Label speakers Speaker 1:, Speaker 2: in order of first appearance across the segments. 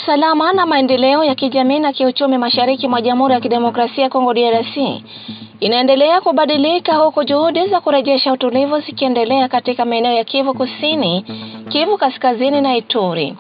Speaker 1: usalama na maendeleo ya kijamii na kiuchumi mashariki mwa Jamhuri ya Kidemokrasia ya Kongo DRC inaendelea kubadilika, huku juhudi za kurejesha utulivu zikiendelea katika maeneo ya Kivu Kusini, Kivu Kaskazini na Ituri.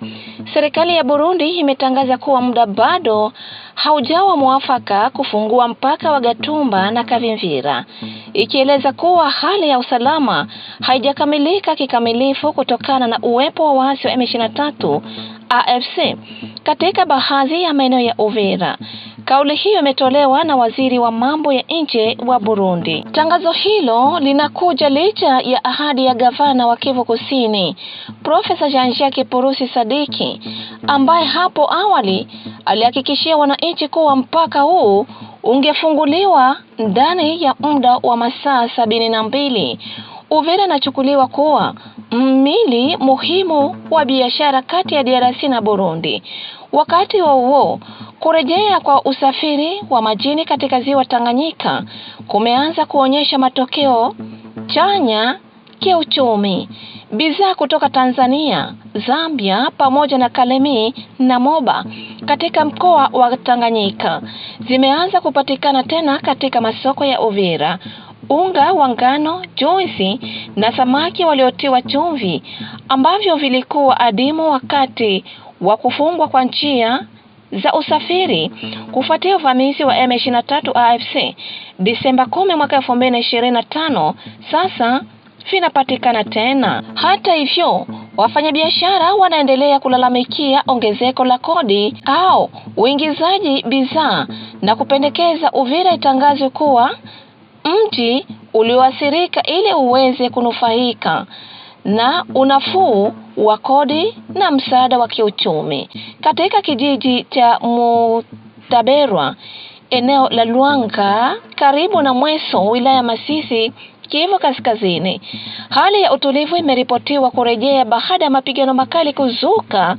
Speaker 1: Serikali ya Burundi imetangaza kuwa muda bado haujawa mwafaka kufungua mpaka wa Gatumba na Kavimvira, ikieleza kuwa hali ya usalama haijakamilika kikamilifu kutokana na uwepo wa waasi wa M23 AFC katika baadhi ya maeneo ya Uvira. Kauli hiyo imetolewa na waziri wa mambo ya nje wa Burundi. Tangazo hilo linakuja licha ya ahadi ya gavana wa Kivu Kusini, Profesa Jean-Jacques Purusi Sadiki, ambaye hapo awali alihakikishia wananchi kuwa mpaka huu ungefunguliwa ndani ya muda wa masaa 72. Uvira inachukuliwa kuwa mhimili muhimu wa biashara kati ya DRC na Burundi. Wakati huo kurejea kwa usafiri wa majini katika ziwa Tanganyika kumeanza kuonyesha matokeo chanya kiuchumi. Bidhaa kutoka Tanzania, Zambia pamoja na Kalemi na Moba katika mkoa wa Tanganyika zimeanza kupatikana tena katika masoko ya Uvira. Unga wa ngano, juisi na samaki waliotiwa chumvi ambavyo vilikuwa adimu wakati wa kufungwa kwa njia za usafiri kufuatia uvamizi wa M23 AFC Disemba 10 mwaka 2025 sasa vinapatikana tena. Hata hivyo, wafanyabiashara wanaendelea kulalamikia ongezeko la kodi au uingizaji bidhaa na kupendekeza Uvira itangazwe kuwa mji ulioathirika ili uweze kunufaika na unafuu wa kodi na msaada wa kiuchumi. Katika kijiji cha Mutaberwa, eneo la Luanga karibu na Mweso, wilaya Masisi, Kivu Kaskazini, hali ya utulivu imeripotiwa kurejea baada ya mapigano makali kuzuka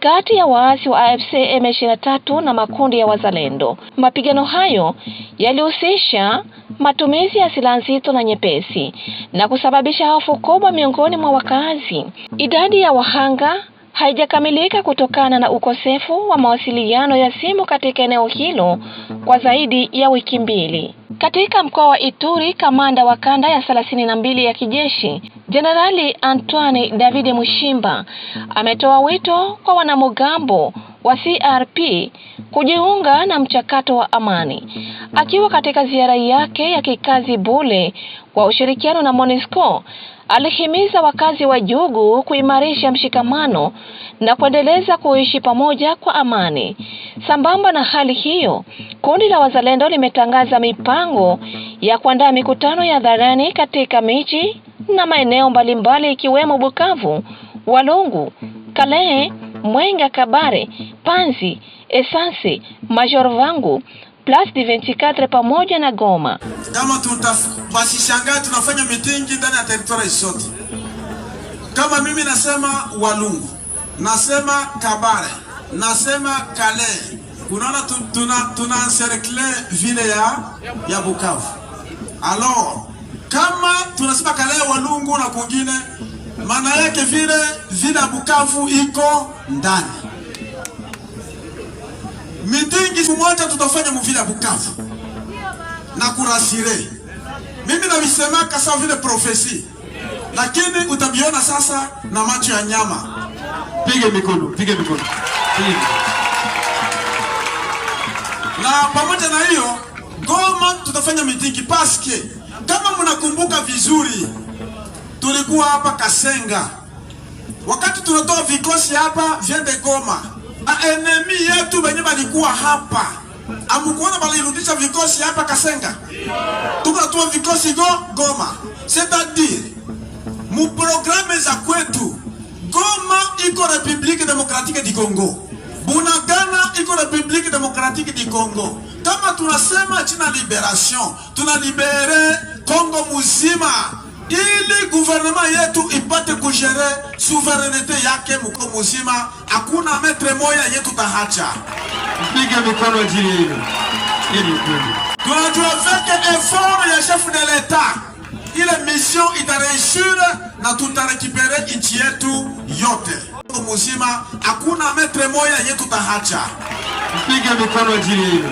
Speaker 1: kati ya waasi wa AFC M23 na makundi ya wazalendo. Mapigano hayo yalihusisha matumizi ya silaha nzito na nyepesi na kusababisha hofu kubwa miongoni mwa wakazi. Idadi ya wahanga haijakamilika kutokana na ukosefu wa mawasiliano ya simu katika eneo hilo kwa zaidi ya wiki mbili. Katika mkoa wa Ituri, kamanda wa kanda ya 32 ya kijeshi, Jenerali Antoine David Mushimba ametoa wito kwa wanamgambo wa CRP kujiunga na mchakato wa amani. Akiwa katika ziara yake ya kikazi Bule kwa ushirikiano na MONUSCO, alihimiza wakazi wa Jugu kuimarisha mshikamano na kuendeleza kuishi pamoja kwa amani. Sambamba na hali hiyo, kundi la wazalendo limetangaza mipango ya kuandaa mikutano ya hadharani katika miji na maeneo mbalimbali ikiwemo Bukavu, Walungu, Kalehe, Mwenga, Kabare, Panzi, Esanse, Major Vangu, Place du 24 pamoja na Goma.
Speaker 2: Kama basishangaa tunafanya mitingi ndani ya territory zote. Kama mimi nasema Walungu, nasema Kabare, nasema Kalehe, unaona tuna encercler vile ya Bukavu. Alors, kama tunasema Kalehe, Walungu na kwingine, maana yake vile Bukavu iko ndani. Mitingi mmoja tutafanya mvila Bukavu na kurasire. Mimi navisemaka sawa vile profesi, lakini utabiona sasa na macho ya nyama. Pige mikono. Na pamoja na hiyo, Goma tutafanya mitingi paske kama mnakumbuka vizuri, tulikuwa hapa Kasenga. Wakati tunatoa vikosi hapa viende Goma, enemy yetu wenye walikuwa hapa. Amukuona balirudisha vikosi hapa Kasenga. Tukatoa vikosi Goma. C'est-à-dire, mu programme za kwetu, Goma iko Republique Democratique du Congo, Bunagana iko Republique Democratique du Congo. Kama tunasema china liberation, tunalibere Congo muzima ili gouvernement yetu ipate kujere souveraineté yake mko muzima. Hakuna metre moya yetu tahacha. Mpige mikono jili hilo. Tunajua feke effort ya chef de l'État, ile mission itareishire na tutarekipere nchi yetu yote. Kongo mzima, hakuna metre moja yetu tahacha.
Speaker 3: Mpige mikono ajili hiyo.